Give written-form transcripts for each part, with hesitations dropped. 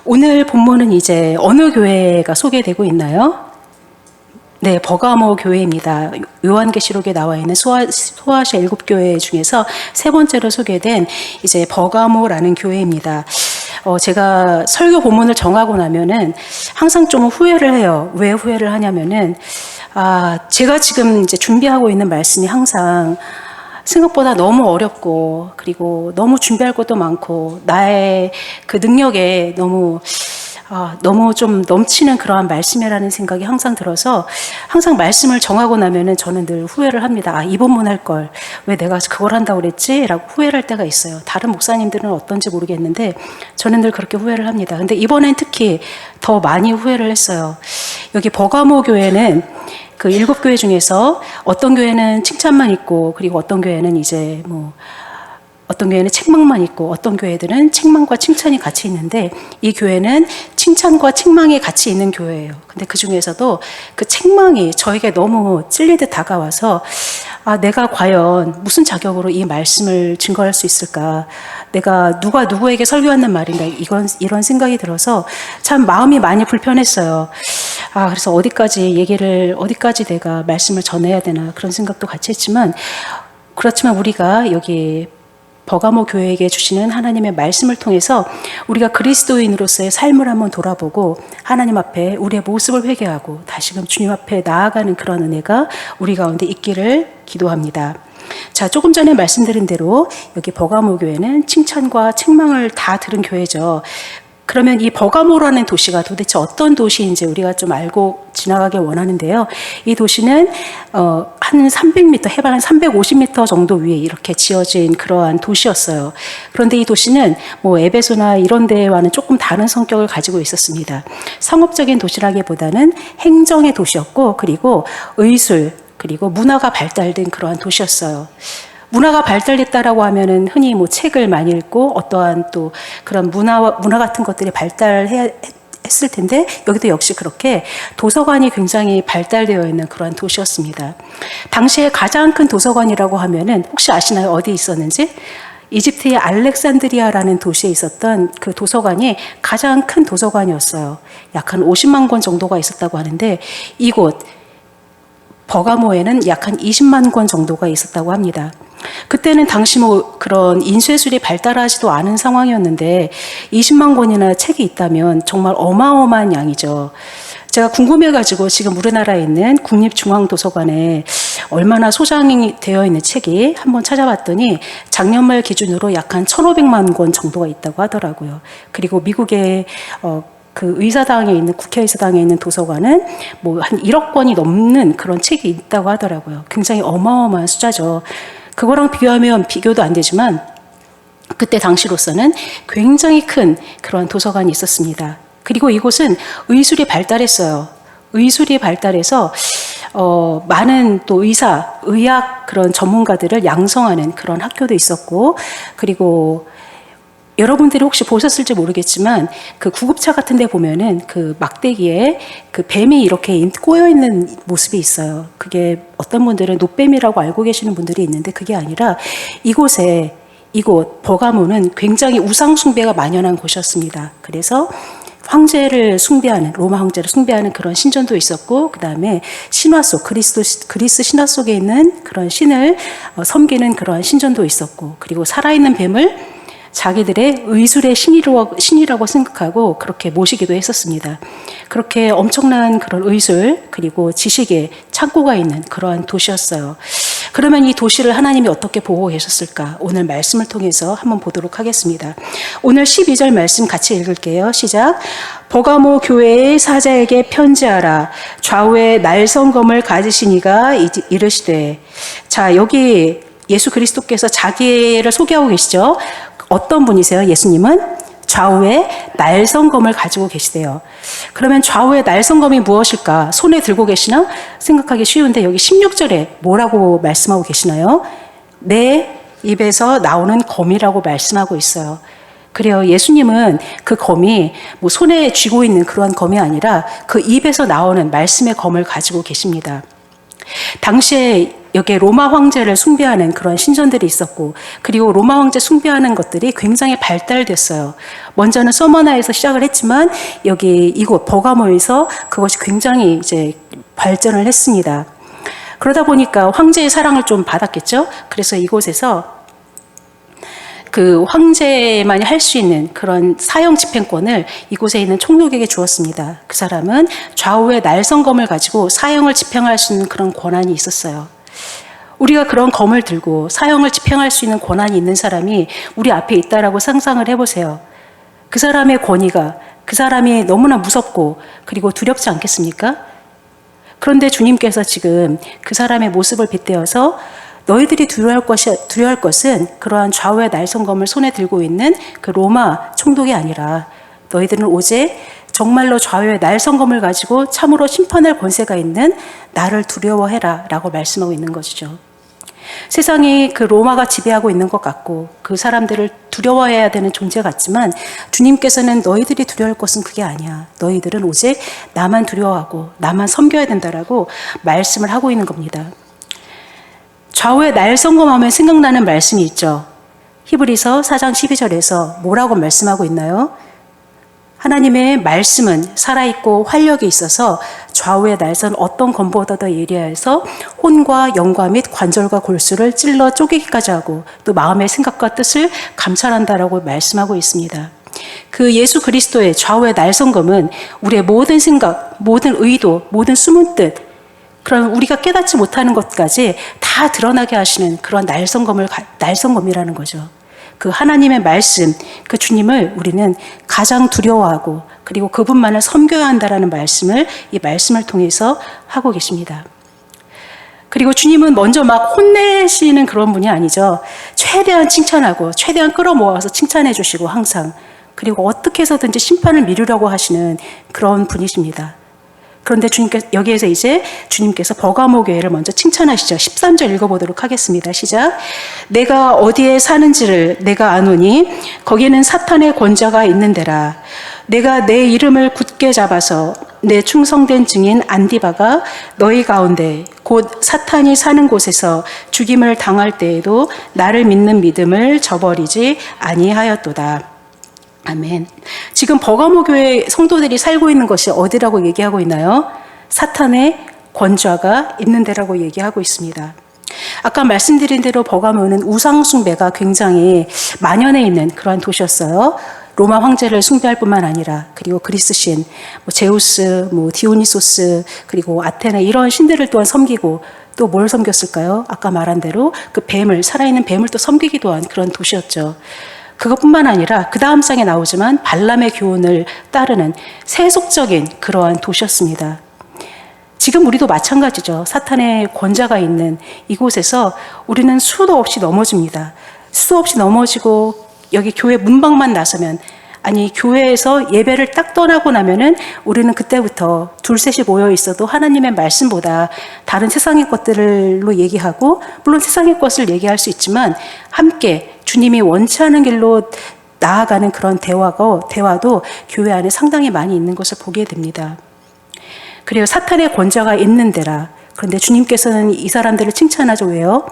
오늘 본문은 이제 어느 교회가 소개되고 있나요? 네, 버가모 교회입니다. 요한계시록에 나와 있는 소아시아 7교회 중에서 세 번째로 소개된 이제 버가모라는 교회입니다. 제가 설교 본문을 정하고 나면은 항상 좀 후회를 해요. 왜 후회를 하냐면은, 제가 지금 이제 준비하고 있는 말씀이 항상 생각보다 너무 어렵고, 그리고 너무 준비할 것도 많고, 나의 그 능력에 너무 좀 넘치는 그러한 말씀이라는 생각이 항상 들어서 항상 말씀을 정하고 나면은 저는 늘 후회를 합니다. 이 본문 할 걸 왜 내가 그걸 한다고 그랬지? 라고 후회를 할 때가 있어요. 다른 목사님들은 어떤지 모르겠는데 저는 늘 그렇게 후회를 합니다. 근데 이번엔 특히 더 많이 후회를 했어요. 여기 버가모 교회는 그 7교회 중에서 어떤 교회는 칭찬만 있고, 그리고 어떤 교회는 이제 어떤 교회는 책망만 있고, 어떤 교회들은 책망과 칭찬이 같이 있는데, 이 교회는 칭찬과 책망이 같이 있는 교회예요. 근데 그 중에서도 그 책망이 저에게 너무 찔리듯 다가와서, 내가 과연 무슨 자격으로 이 말씀을 증거할 수 있을까? 내가 누가 누구에게 설교하는 말인가? 이런 생각이 들어서 참 마음이 많이 불편했어요. 그래서 어디까지 내가 말씀을 전해야 되나 그런 생각도 같이 했지만, 그렇지만 우리가 여기 버가모 교회에게 주시는 하나님의 말씀을 통해서 우리가 그리스도인으로서의 삶을 한번 돌아보고 하나님 앞에 우리의 모습을 회개하고 다시금 주님 앞에 나아가는 그런 은혜가 우리 가운데 있기를 기도합니다. 자, 조금 전에 말씀드린 대로 여기 버가모 교회는 칭찬과 책망을 다 들은 교회죠. 그러면 이 버가모라는 도시가 도대체 어떤 도시인지 우리가 좀 알고 지나가길 원하는데요. 이 도시는 한 300m, 해발 한 350m 정도 위에 이렇게 지어진 그러한 도시였어요. 그런데 이 도시는 에베소나 이런 데와는 조금 다른 성격을 가지고 있었습니다. 상업적인 도시라기보다는 행정의 도시였고, 그리고 의술, 그리고 문화가 발달된 그러한 도시였어요. 문화가 발달됐다라고 하면은 흔히 책을 많이 읽고 어떠한 또 그런 문화 같은 것들이 발달했을 텐데, 여기도 역시 그렇게 도서관이 굉장히 발달되어 있는 그런 도시였습니다. 당시에 가장 큰 도서관이라고 하면은 혹시 아시나요? 어디 있었는지? 이집트의 알렉산드리아라는 도시에 있었던 그 도서관이 가장 큰 도서관이었어요. 약 한 50만 권 정도가 있었다고 하는데, 이곳 버가모에는 약 한 20만 권 정도가 있었다고 합니다. 그때는 당시 그런 인쇄술이 발달하지도 않은 상황이었는데 20만 권이나 책이 있다면 정말 어마어마한 양이죠. 제가 궁금해가지고 지금 우리나라에 있는 국립중앙도서관에 얼마나 소장이 되어 있는 책이 한번 찾아봤더니 작년 말 기준으로 약 한 1,500만 권 정도가 있다고 하더라고요. 그리고 미국의 그 국회의사당에 있는 도서관은 한 1억 권이 넘는 그런 책이 있다고 하더라고요. 굉장히 어마어마한 숫자죠. 그거랑 비교하면 비교도 안 되지만 그때 당시로서는 굉장히 큰 그런 도서관이 있었습니다. 그리고 이곳은 의술이 발달했어요. 의술이 발달해서 많은 또 의학 그런 전문가들을 양성하는 그런 학교도 있었고, 그리고 여러분들이 혹시 보셨을지 모르겠지만 그 구급차 같은 데 보면은 그 막대기에 그 뱀이 이렇게 꼬여 있는 모습이 있어요. 그게 어떤 분들은 놋뱀이라고 알고 계시는 분들이 있는데, 그게 아니라 이곳 버가모는 굉장히 우상 숭배가 만연한 곳이었습니다. 그래서 로마 황제를 숭배하는 그런 신전도 있었고, 그 다음에 그리스 신화 속에 있는 그런 신을 섬기는 그런 신전도 있었고, 그리고 살아있는 뱀을 자기들의 의술의 신이라고 생각하고 그렇게 모시기도 했었습니다. 그렇게 엄청난 그런 의술, 그리고 지식의 창고가 있는 그러한 도시였어요. 그러면 이 도시를 하나님이 어떻게 보고 계셨을까? 오늘 말씀을 통해서 한번 보도록 하겠습니다. 오늘 12절 말씀 같이 읽을게요. 시작. 버가모 교회의 사자에게 편지하라. 좌우에 날성검을 가지신 이가 이르시되. 자, 여기 예수 그리스도께서 자기를 소개하고 계시죠? 어떤 분이세요? 예수님은 좌우에 날성검을 가지고 계시대요. 그러면 좌우에 날성검이 무엇일까? 손에 들고 계시나? 생각하기 쉬운데 여기 16절에 뭐라고 말씀하고 계시나요? 내 입에서 나오는 검이라고 말씀하고 있어요. 그래요. 예수님은 그 검이 손에 쥐고 있는 그러한 검이 아니라 그 입에서 나오는 말씀의 검을 가지고 계십니다. 당시에 여기에 로마 황제를 숭배하는 그런 신전들이 있었고, 그리고 로마 황제 숭배하는 것들이 굉장히 발달됐어요. 먼저는 서머나에서 시작을 했지만 여기 이곳 버가모에서 그것이 굉장히 이제 발전을 했습니다. 그러다 보니까 황제의 사랑을 좀 받았겠죠. 그래서 이곳에서 그 황제만이 할 수 있는 그런 사형 집행권을 이곳에 있는 총독에게 주었습니다. 그 사람은 좌우의 날성검을 가지고 사형을 집행할 수 있는 그런 권한이 있었어요. 우리가 그런 검을 들고 사형을 집행할 수 있는 권한이 있는 사람이 우리 앞에 있다라고 상상을 해보세요. 그 사람의 권위가, 그 사람이 너무나 무섭고 그리고 두렵지 않겠습니까? 그런데 주님께서 지금 그 사람의 모습을 빗대어서 너희들이 두려워할 것은 그러한 좌우의 날성검을 손에 들고 있는 그 로마 총독이 아니라 너희들은 오직 정말로 좌우의 날성검을 가지고 참으로 심판할 권세가 있는 나를 두려워해라 라고 말씀하고 있는 것이죠. 세상이 그 로마가 지배하고 있는 것 같고 그 사람들을 두려워해야 되는 존재 같지만 주님께서는 너희들이 두려워할 것은 그게 아니야. 너희들은 오직 나만 두려워하고 나만 섬겨야 된다라고 말씀을 하고 있는 겁니다. 좌우의 날성검하면 생각나는 말씀이 있죠. 히브리서 4장 12절에서 뭐라고 말씀하고 있나요? 하나님의 말씀은 살아있고 활력이 있어서 좌우의 날선 어떤 검보다 더 예리하여서 혼과 영과 및 관절과 골수를 찔러 쪼개기까지 하고 또 마음의 생각과 뜻을 감찰한다라고 말씀하고 있습니다. 그 예수 그리스도의 좌우의 날성검은 우리의 모든 생각, 모든 의도, 모든 숨은 뜻, 그런 우리가 깨닫지 못하는 것까지 다 드러나게 하시는 그런 날성검이라는 거죠. 그 하나님의 말씀, 그 주님을 우리는 가장 두려워하고 그리고 그분만을 섬겨야 한다라는 말씀을 이 말씀을 통해서 하고 계십니다. 그리고 주님은 먼저 막 혼내시는 그런 분이 아니죠. 최대한 칭찬하고 최대한 끌어모아서 칭찬해 주시고 항상, 그리고 어떻게 해서든지 심판을 미루려고 하시는 그런 분이십니다. 그런데 여기에서 이제 주님께서 버가모 교회를 먼저 칭찬하시죠. 13절 읽어보도록 하겠습니다. 시작. 내가 어디에 사는지를 내가 아노니 거기에는 사탄의 권자가 있는 데라. 내가 내 이름을 굳게 잡아서 내 충성된 증인 안디바가 너희 가운데 곧 사탄이 사는 곳에서 죽임을 당할 때에도 나를 믿는 믿음을 저버리지 아니하였도다. 아멘. 지금 버가모 교회 성도들이 살고 있는 것이 어디라고 얘기하고 있나요? 사탄의 권좌가 있는 데라고 얘기하고 있습니다. 아까 말씀드린 대로 버가모는 우상 숭배가 굉장히 만연해 있는 그러한 도시였어요. 로마 황제를 숭배할 뿐만 아니라 그리고 그리스 신, 제우스, 디오니소스, 그리고 아테네 이런 신들을 또한 섬기고 또 뭘 섬겼을까요? 아까 말한 대로 그 뱀을, 살아있는 뱀을 또 섬기기도 한 그런 도시였죠. 그것뿐만 아니라 그 다음 장에 나오지만 발람의 교훈을 따르는 세속적인 그러한 도시였습니다. 지금 우리도 마찬가지죠. 사탄의 권자가 있는 이곳에서 우리는 수도 없이 넘어집니다. 수도 없이 넘어지고 여기 교회 문밖만 나서면, 아니 교회에서 예배를 딱 떠나고 나면은 우리는 그때부터 둘셋이 모여 있어도 하나님의 말씀보다 다른 세상의 것들로 얘기하고, 물론 세상의 것을 얘기할 수 있지만 함께 주님이 원치 않은 길로 나아가는 그런 대화도 교회 안에 상당히 많이 있는 것을 보게 됩니다. 그리고 사탄의 권자가 있는 데라. 그런데 주님께서는 이 사람들을 칭찬하죠. 왜요?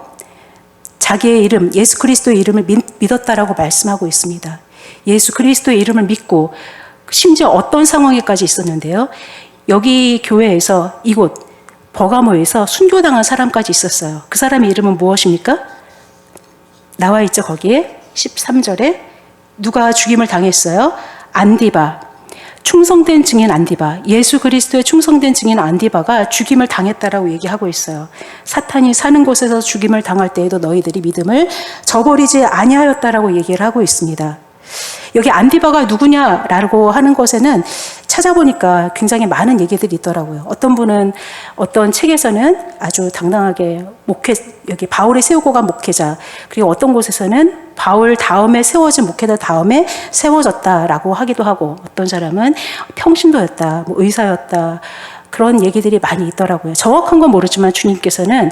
자기의 이름, 예수 그리스도의 이름을 믿었다라고 말씀하고 있습니다. 예수 그리스도의 이름을 믿고 심지어 어떤 상황에까지 있었는데요. 여기 교회에서 이곳 버가모에서 순교당한 사람까지 있었어요. 그 사람의 이름은 무엇입니까? 나와 있죠. 거기에 13절에 누가 죽임을 당했어요? 안디바, 충성된 증인 안디바, 예수 그리스도의 충성된 증인 안디바가 죽임을 당했다라고 얘기하고 있어요. 사탄이 사는 곳에서 죽임을 당할 때에도 너희들이 믿음을 저버리지 아니하였다라고 얘기를 하고 있습니다. 여기 안디바가 누구냐라고 하는 것에는 찾아보니까 굉장히 많은 얘기들이 있더라고요. 어떤 분은 어떤 책에서는 아주 당당하게 여기 바울이 세우고 간 목회자, 그리고 어떤 곳에서는 바울 다음에 세워진 목회자 다음에 세워졌다라고 하기도 하고, 어떤 사람은 평신도였다, 의사였다, 그런 얘기들이 많이 있더라고요. 정확한 건 모르지만 주님께서는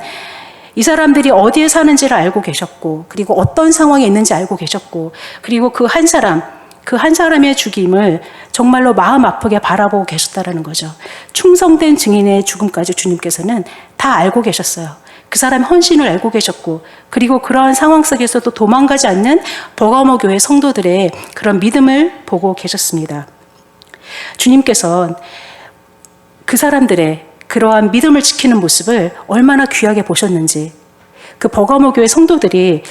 이 사람들이 어디에 사는지를 알고 계셨고, 그리고 어떤 상황에 있는지 알고 계셨고, 그리고 그 한 사람, 그 한 사람의 죽임을 정말로 마음 아프게 바라보고 계셨다라는 거죠. 충성된 증인의 죽음까지 주님께서는 다 알고 계셨어요. 그 사람의 헌신을 알고 계셨고, 그리고 그러한 상황 속에서도 도망가지 않는 버가모 교회 성도들의 그런 믿음을 보고 계셨습니다. 주님께서는 그 사람들의 그러한 믿음을 지키는 모습을 얼마나 귀하게 보셨는지, 그 버가모 교회 성도들이,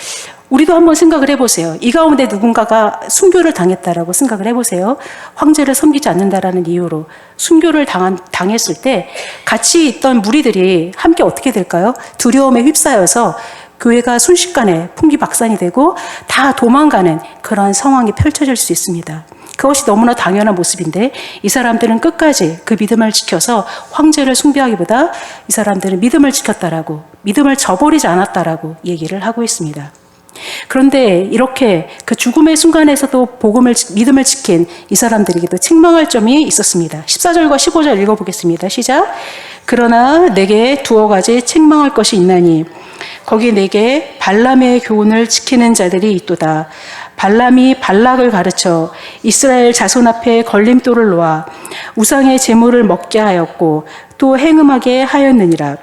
우리도 한번 생각을 해보세요. 이 가운데 누군가가 순교를 당했다라고 생각을 해보세요. 황제를 섬기지 않는다라는 이유로 순교를 당했을 때 같이 있던 무리들이 함께 어떻게 될까요? 두려움에 휩싸여서 교회가 순식간에 풍기박산이 되고 다 도망가는 그런 상황이 펼쳐질 수 있습니다. 그것이 너무나 당연한 모습인데, 이 사람들은 끝까지 그 믿음을 지켜서 황제를 숭배하기보다 이 사람들은 믿음을 지켰다라고, 믿음을 저버리지 않았다라고 얘기를 하고 있습니다. 그런데 이렇게 그 죽음의 순간에서도 믿음을 지킨 이 사람들에게도 책망할 점이 있었습니다. 14절과 15절 읽어보겠습니다. 시작. 그러나 내게 두어 가지 책망할 것이 있나니 거기 내게 발람의 교훈을 지키는 자들이 있도다. 발람이 발락을 가르쳐 이스라엘 자손 앞에 걸림돌을 놓아 우상의 제물을 먹게 하였고 또 행음하게 하였느니라.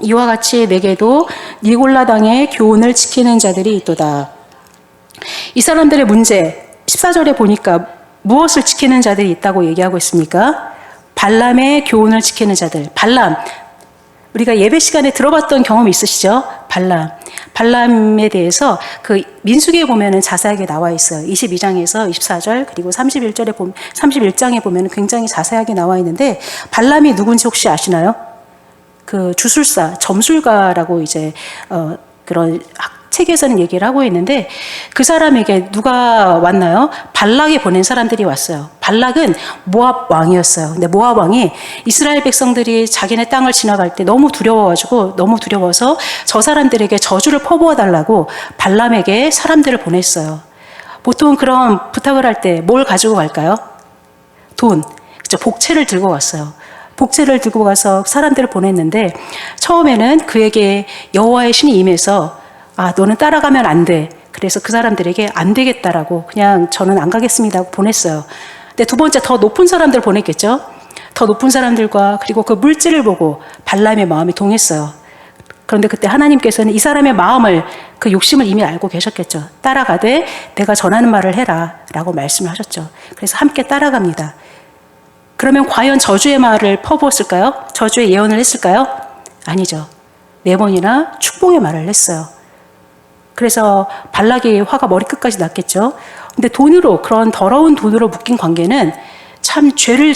이와 같이 내게도 니골라 당의 교훈을 지키는 자들이 있도다. 이 사람들의 문제, 14절에 보니까 무엇을 지키는 자들이 있다고 얘기하고 있습니까? 발람의 교훈을 지키는 자들. 발람, 우리가 예배 시간에 들어봤던 경험이 있으시죠? 발람에 대해서 그 민수기에 보면은 자세하게 나와 있어요. 22장에서 24절, 그리고 31장에 보면은 굉장히 자세하게 나와 있는데, 발람이 누군지 혹시 아시나요? 그 주술사, 점술가라고 이제 그런 책에서는 얘기를 하고 있는데, 그 사람에게 누가 왔나요? 발락이 보낸 사람들이 왔어요. 발락은 모압 왕이었어요. 근데 모압 왕이 이스라엘 백성들이 자기네 땅을 지나갈 때 너무 두려워서 저 사람들에게 저주를 퍼부어 달라고 발람에게 사람들을 보냈어요. 보통 그런 부탁을 할 때 뭘 가지고 갈까요? 돈, 그죠? 복채를 들고 갔어요. 복채를 들고 가서 사람들을 보냈는데, 처음에는 그에게 여호와의 신이 임해서 너는 따라가면 안 돼. 그래서 그 사람들에게 안 되겠다라고, 그냥 저는 안 가겠습니다 하고 보냈어요. 근데 두 번째 더 높은 사람들을 보냈겠죠. 더 높은 사람들과 그리고 그 물질을 보고 발람의 마음이 동했어요. 그런데 그때 하나님께서는 이 사람의 마음을, 그 욕심을 이미 알고 계셨겠죠. 따라가되 내가 전하는 말을 해라 라고 말씀을 하셨죠. 그래서 함께 따라갑니다. 그러면 과연 저주의 말을 퍼부었을까요? 저주의 예언을 했을까요? 아니죠. 4번이나 축복의 말을 했어요. 그래서 발락의 화가 머리끝까지 났겠죠. 근데 그런 더러운 돈으로 묶인 관계는 참 죄를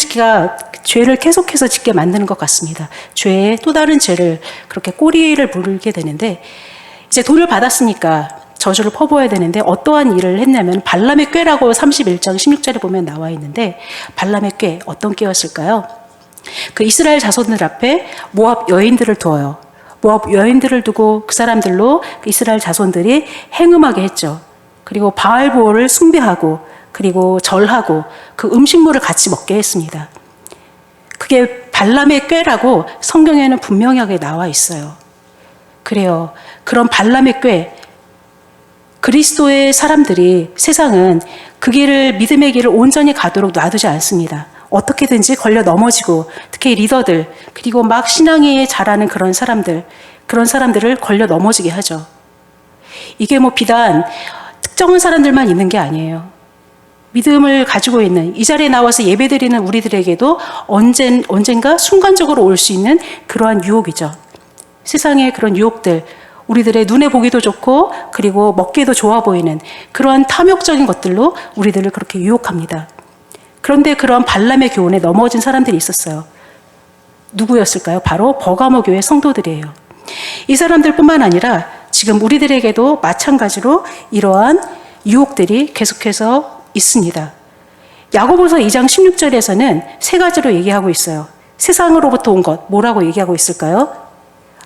계속해서 짓게 만드는 것 같습니다. 죄에 또 다른 죄를, 그렇게 꼬리를 물게 되는데, 이제 돈을 받았으니까 저주를 퍼부어야 되는데 어떠한 일을 했냐면, 발람의 꾀라고 31장 16절에 보면 나와 있는데, 발람의 꾀, 어떤 꾀였을까요? 그 이스라엘 자손들 앞에 모압 여인들을 두어요. 모압 여인들을 두고 그 사람들로 이스라엘 자손들이 행음하게 했죠. 그리고 바알보올을 숭배하고 그리고 절하고 그 음식물을 같이 먹게 했습니다. 그게 발람의 꾀라고 성경에는 분명하게 나와 있어요. 그래요. 그런 발람의 꾀, 그리스도의 사람들이, 세상은 그 길을, 믿음의 길을 온전히 가도록 놔두지 않습니다. 어떻게든지 걸려 넘어지고, 특히 리더들, 그리고 막 신앙에 잘하는 그런 사람들을 걸려 넘어지게 하죠. 이게 비단 특정한 사람들만 있는 게 아니에요. 믿음을 가지고 있는, 이 자리에 나와서 예배드리는 우리들에게도 언젠가 순간적으로 올 수 있는 그러한 유혹이죠. 세상의 그런 유혹들, 우리들의 눈에 보기도 좋고 그리고 먹기도 좋아 보이는 그러한 탐욕적인 것들로 우리들을 그렇게 유혹합니다. 그런데 그런 발람의 교훈에 넘어진 사람들이 있었어요. 누구였을까요? 바로 버가모 교회 성도들이에요. 이 사람들뿐만 아니라 지금 우리들에게도 마찬가지로 이러한 유혹들이 계속해서 있습니다. 야고보서 2장 16절에서는 3가지로 얘기하고 있어요. 세상으로부터 온 것, 뭐라고 얘기하고 있을까요?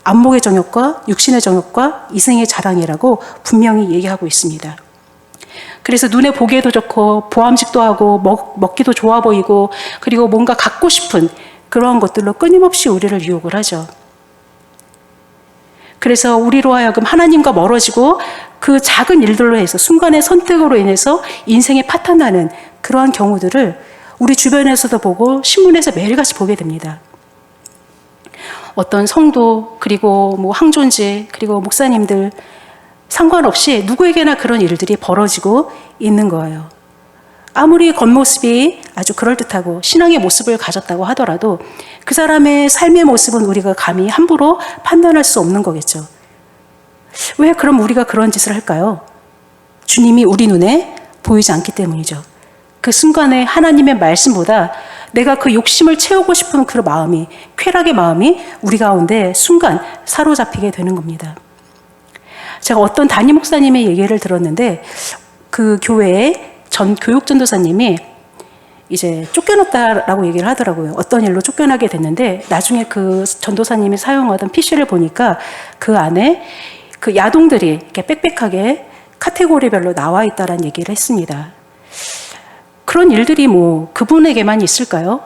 안목의 정욕과 육신의 정욕과 이생의 자랑이라고 분명히 얘기하고 있습니다. 그래서 눈에 보기에도 좋고 보암직도 하고 먹기도 좋아 보이고 그리고 뭔가 갖고 싶은 그러한 것들로 끊임없이 우리를 유혹을 하죠. 그래서 우리로 하여금 하나님과 멀어지고 그 작은 일들로 해서 순간의 선택으로 인해서 인생이 파탄나는 그러한 경우들을 우리 주변에서도 보고 신문에서 매일같이 보게 됩니다. 어떤 성도, 그리고 뭐 항존지, 그리고 목사님들 상관없이 누구에게나 그런 일들이 벌어지고 있는 거예요. 아무리 겉모습이 아주 그럴듯하고 신앙의 모습을 가졌다고 하더라도 그 사람의 삶의 모습은 우리가 감히 함부로 판단할 수 없는 거겠죠. 왜 그럼 우리가 그런 짓을 할까요? 주님이 우리 눈에 보이지 않기 때문이죠. 그 순간에 하나님의 말씀보다 내가 그 욕심을 채우고 싶은 그 마음이, 쾌락의 마음이 우리 가운데 순간 사로잡히게 되는 겁니다. 제가 어떤 담임 목사님의 얘기를 들었는데 그 교회에 전 교육전도사님이 이제 쫓겨났다라고 얘기를 하더라고요. 어떤 일로 쫓겨나게 됐는데 나중에 그 전도사님이 사용하던 PC를 보니까 그 안에 그 야동들이 이렇게 빽빽하게 카테고리별로 나와 있다라는 얘기를 했습니다. 그런 일들이 뭐 그분에게만 있을까요?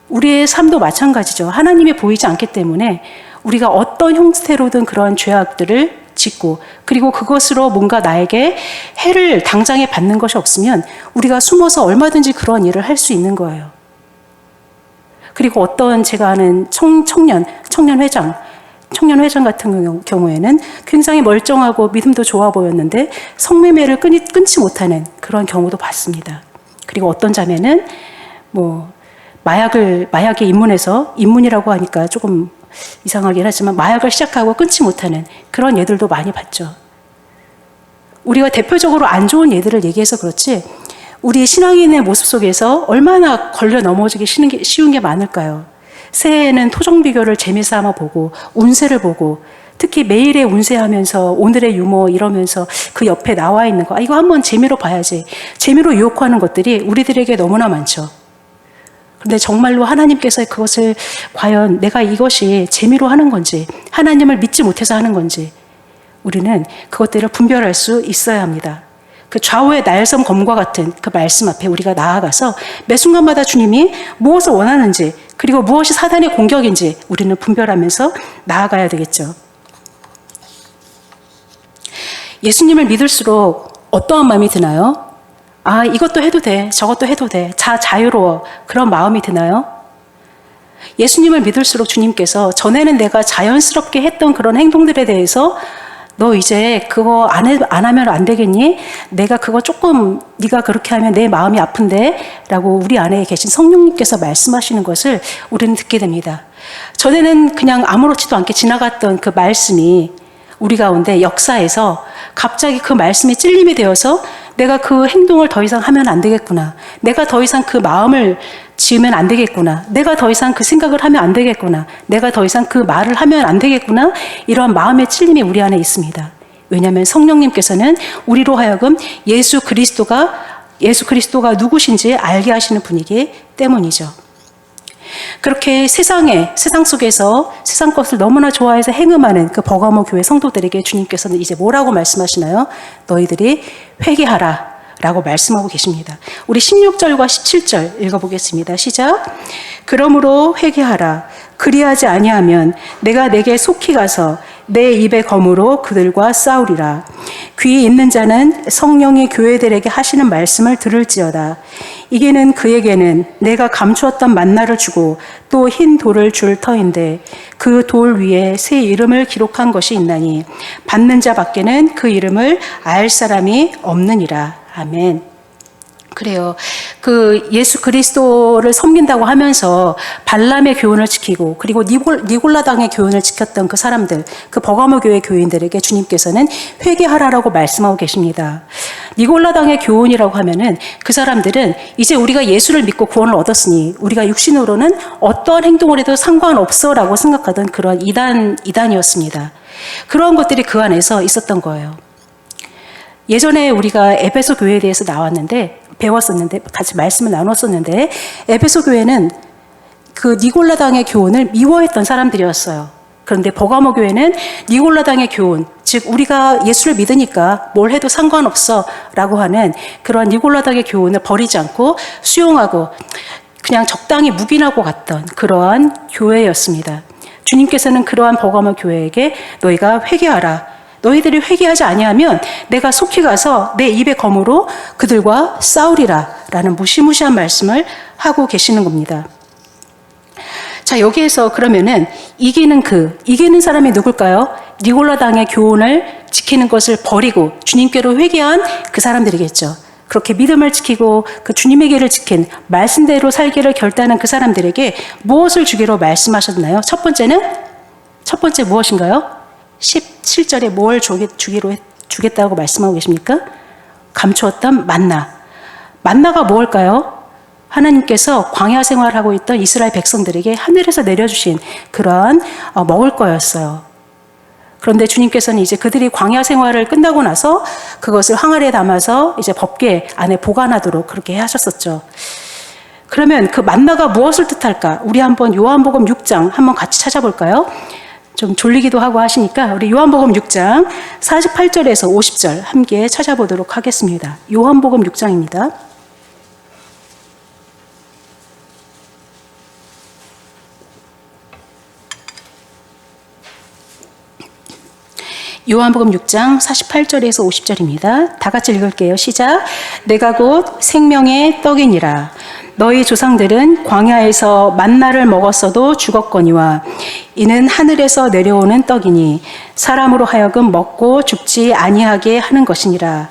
우리의 삶도 마찬가지죠. 하나님이 보이지 않기 때문에 우리가 어떤 형태로든 그러한 죄악들을 짓고 그리고 그것으로 뭔가 나에게 해를 당장에 받는 것이 없으면 우리가 숨어서 얼마든지 그런 일을 할 수 있는 거예요. 그리고 어떤 제가 아는 청년회장 같은 경우에는 굉장히 멀쩡하고 믿음도 좋아 보였는데 성매매를 끊지 못하는 그런 경우도 봤습니다. 그리고 어떤 자매는 뭐 마약에 입문이라고 하니까 조금 이상하긴 하지만 마약을 시작하고 끊지 못하는 그런 예들도 많이 봤죠. 우리가 대표적으로 안 좋은 예들을 얘기해서 그렇지 우리 신앙인의 모습 속에서 얼마나 걸려 넘어지기 쉬운 게 많을까요? 새해에는 토종 비교를 재미삼아 보고 운세를 보고 특히 매일의 운세하면서 오늘의 유머 이러면서 그 옆에 나와 있는 거 이거 한번 재미로 봐야지 재미로 유혹하는 것들이 우리들에게 너무나 많죠. 그런데 정말로 하나님께서 그것을 과연 내가 이것이 재미로 하는 건지 하나님을 믿지 못해서 하는 건지 우리는 그것들을 분별할 수 있어야 합니다. 그 좌우의 날섬 검과 같은 그 말씀 앞에 우리가 나아가서 매 순간마다 주님이 무엇을 원하는지 그리고 무엇이 사단의 공격인지 우리는 분별하면서 나아가야 되겠죠. 예수님을 믿을수록 어떠한 마음이 드나요? 아, 이것도 해도 돼, 저것도 해도 돼, 자유로워 그런 마음이 드나요? 예수님을 믿을수록 주님께서 전에는 내가 자연스럽게 했던 그런 행동들에 대해서 너 이제 그거 안 하면 안 되겠니? 내가 그거 조금 네가 그렇게 하면 내 마음이 아픈데 라고 우리 안에 계신 성령님께서 말씀하시는 것을 우리는 듣게 됩니다. 전에는 그냥 아무렇지도 않게 지나갔던 그 말씀이 우리 가운데 역사에서 갑자기 그 말씀이 찔림이 되어서 내가 그 행동을 더 이상 하면 안 되겠구나. 내가 더 이상 그 마음을 지으면 안 되겠구나. 내가 더 이상 그 생각을 하면 안 되겠구나. 내가 더 이상 그 말을 하면 안 되겠구나. 이러한 마음의 찔림이 우리 안에 있습니다. 왜냐하면 성령님께서는 우리로 하여금 예수 그리스도가 누구신지 알게 하시는 분이기 때문이죠. 그렇게 세상 속에서 세상 것을 너무나 좋아해서 행음하는 그 버가모 교회 성도들에게 주님께서는 이제 뭐라고 말씀하시나요? 너희들이 회개하라 라고 말씀하고 계십니다. 우리 16절과 17절 읽어보겠습니다. 시작. 그러므로 회개하라. 그리하지 아니하면 내가 내게 속히 가서 내 입의 검으로 그들과 싸우리라. 귀 있는 자는 성령이 교회들에게 하시는 말씀을 들을지어다. 이게는 그에게는 내가 감추었던 만나를 주고 또 흰 돌을 줄 터인데 그 돌 위에 새 이름을 기록한 것이 있나니 받는 자 밖에는 그 이름을 알 사람이 없느니라. 아멘. 그래요. 그 예수 그리스도를 섬긴다고 하면서 발람의 교훈을 지키고 그리고 니골라당의 교훈을 지켰던 그 사람들, 그 버가모 교회 교인들에게 주님께서는 회개하라라고 말씀하고 계십니다. 니골라당의 교훈이라고 하면은 그 사람들은 이제 우리가 예수를 믿고 구원을 얻었으니 우리가 육신으로는 어떠한 행동을 해도 상관없어라고 생각하던 그런 이단이었습니다. 그런 것들이 그 안에서 있었던 거예요. 예전에 우리가 에베소 교회에 대해서 배웠었는데 같이 말씀을 나눴었는데 에베소 교회는 그 니골라당의 교훈을 미워했던 사람들이었어요. 그런데 버가모 교회는 니골라당의 교훈, 즉 우리가 예수를 믿으니까 뭘 해도 상관없어 라고 하는 그런 니골라당의 교훈을 버리지 않고 수용하고 그냥 적당히 묵인하고 갔던 그러한 교회였습니다. 주님께서는 그러한 버가모 교회에게 너희가 회개하라 너희들이 회개하지 아니하면 내가 속히 가서 내 입의 검으로 그들과 싸우리라 라는 무시무시한 말씀을 하고 계시는 겁니다. 자, 여기에서 그러면은 이기는 사람이 누굴까요? 니골라 당의 교훈을 지키는 것을 버리고 주님께로 회개한 그 사람들이겠죠. 그렇게 믿음을 지키고 그 주님의 길을 지킨 말씀대로 살기를 결단한 그 사람들에게 무엇을 주기로 말씀하셨나요? 첫 번째 무엇인가요? 17절에 뭘 주겠다고 말씀하고 계십니까? 감추었던 만나가 무엇일까요? 하나님께서 광야 생활하고 있던 이스라엘 백성들에게 하늘에서 내려주신 그러한 먹을 거였어요. 그런데 주님께서는 이제 그들이 광야 생활을 끝나고 나서 그것을 항아리에 담아서 이제 법궤 안에 보관하도록 그렇게 하셨었죠. 그러면 그 만나가 무엇을 뜻할까? 우리 한번 요한복음 6장 한번 같이 찾아볼까요? 좀 졸리기도 하고 하시니까 우리 요한복음 6장 48절에서 50절 함께 찾아보도록 하겠습니다. 요한복음 6장입니다. 요한복음 6장 48절에서 50절입니다. 다 같이 읽을게요. 시작. 내가 곧 생명의 떡이니라. 너희 조상들은 광야에서 만나를 먹었어도 죽었거니와 이는 하늘에서 내려오는 떡이니 사람으로 하여금 먹고 죽지 아니하게 하는 것이니라.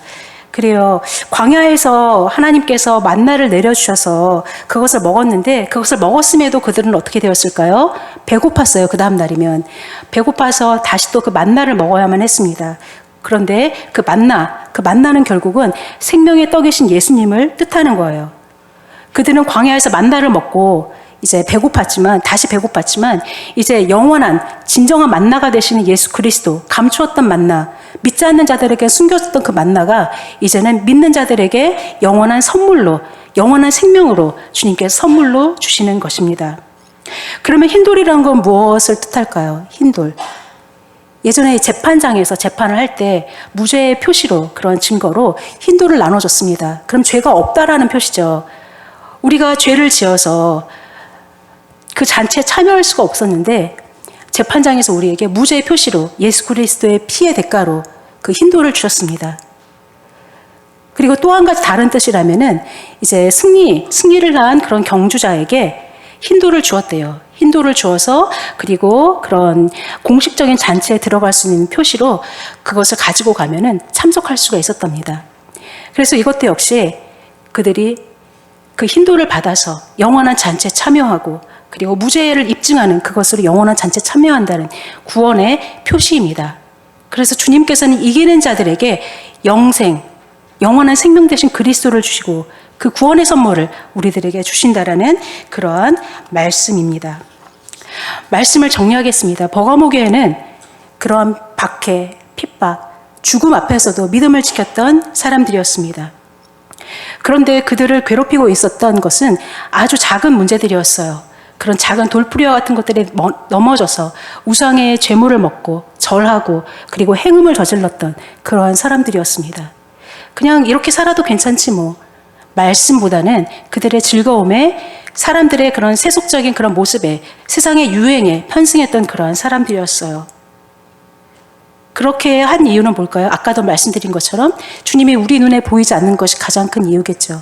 그래요. 광야에서 하나님께서 만나를 내려주셔서 그것을 먹었는데 그것을 먹었음에도 그들은 어떻게 되었을까요? 배고팠어요. 그 다음 날이면. 배고파서 다시 또 그 만나를 먹어야만 했습니다. 그런데 그 만나는 결국은 생명의 떡이신 예수님을 뜻하는 거예요. 그들은 광야에서 만나를 먹고 이제 다시 배고팠지만 이제 영원한 진정한 만나가 되시는 예수 그리스도, 감추었던 만나, 믿지 않는 자들에게 숨겨졌던 그 만나가 이제는 믿는 자들에게 영원한 선물로, 영원한 생명으로 주님께서 선물로 주시는 것입니다. 그러면 흰돌이라는 건 무엇을 뜻할까요? 흰돌. 예전에 재판장에서 재판을 할 때 무죄의 표시로, 그런 증거로 흰돌을 나눠줬습니다. 그럼 죄가 없다라는 표시죠. 우리가 죄를 지어서 그 잔치에 참여할 수가 없었는데 재판장에서 우리에게 무죄의 표시로 예수 그리스도의 피의 대가로 그 흰돌을 주셨습니다. 그리고 또 한 가지 다른 뜻이라면은 이제 승리를 한 그런 경주자에게 흰돌을 주었대요. 흰돌을 주어서 그리고 그런 공식적인 잔치에 들어갈 수 있는 표시로 그것을 가지고 가면은 참석할 수가 있었답니다. 그래서 이것도 역시 그들이 그 흰돌을 받아서 영원한 잔치에 참여하고 그리고 무죄를 입증하는 그것으로 영원한 잔치에 참여한다는 구원의 표시입니다. 그래서 주님께서는 이기는 자들에게 영원한 생명 되신 그리스도를 주시고 그 구원의 선물을 우리들에게 주신다라는 그러한 말씀입니다. 말씀을 정리하겠습니다. 버가모 교회는 그러한 박해, 핍박, 죽음 앞에서도 믿음을 지켰던 사람들이었습니다. 그런데 그들을 괴롭히고 있었던 것은 아주 작은 문제들이었어요. 그런 작은 돌풀이와 같은 것들에 넘어져서 우상의 제물을 먹고 절하고 그리고 행음을 저질렀던 그러한 사람들이었습니다. 그냥 이렇게 살아도 괜찮지 뭐. 말씀보다는 그들의 즐거움에 사람들의 그런 세속적인 그런 모습에 세상의 유행에 편승했던 그러한 사람들이었어요. 그렇게 한 이유는 뭘까요? 아까도 말씀드린 것처럼 주님이 우리 눈에 보이지 않는 것이 가장 큰 이유겠죠.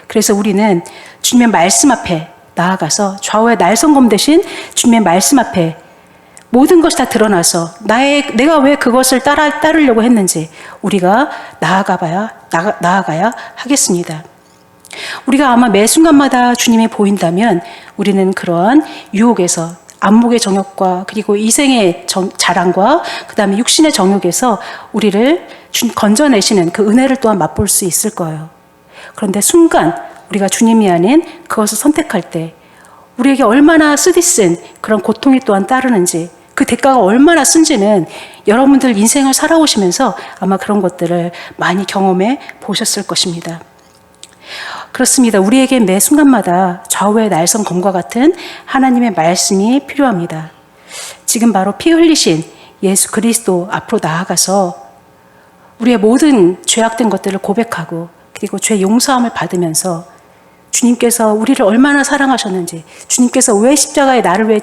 그래서 우리는 주님의 말씀 앞에 나아가서 좌우의 날성검 대신 주님의 말씀 앞에 모든 것이 다 드러나서 내가 왜 그것을 따르려고 했는지 우리가 나아가야 하겠습니다. 우리가 아마 매 순간마다 주님이 보인다면 우리는 그러한 유혹에서 안목의 정욕과 그리고 이생의 자랑과 그 다음에 육신의 정욕에서 우리를 건져내시는 그 은혜를 또한 맛볼 수 있을 거예요. 그런데 순간 우리가 주님이 아닌 그것을 선택할 때 우리에게 얼마나 쓰디쓴 그런 고통이 또한 따르는지 그 대가가 얼마나 쓴지는 여러분들 인생을 살아오시면서 아마 그런 것들을 많이 경험해 보셨을 것입니다. 그렇습니다. 우리에게 매 순간마다 좌우의 날성검과 같은 하나님의 말씀이 필요합니다. 지금 바로 피 흘리신 예수 그리스도 앞으로 나아가서 우리의 모든 죄악된 것들을 고백하고 그리고 죄 용서함을 받으면서 주님께서 우리를 얼마나 사랑하셨는지, 주님께서 왜 십자가에 나를 위해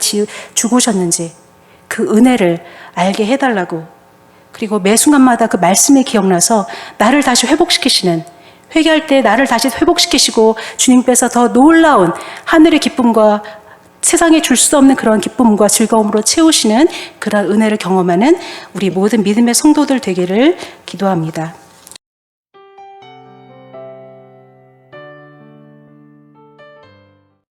죽으셨는지 그 은혜를 알게 해달라고, 그리고 매 순간마다 그 말씀이 기억나서 나를 다시 회복시키시는, 회개할 때 나를 다시 회복시키시고 주님께서 더 놀라운 하늘의 기쁨과 세상에 줄 수 없는 그런 기쁨과 즐거움으로 채우시는 그런 은혜를 경험하는 우리 모든 믿음의 성도들 되기를 기도합니다.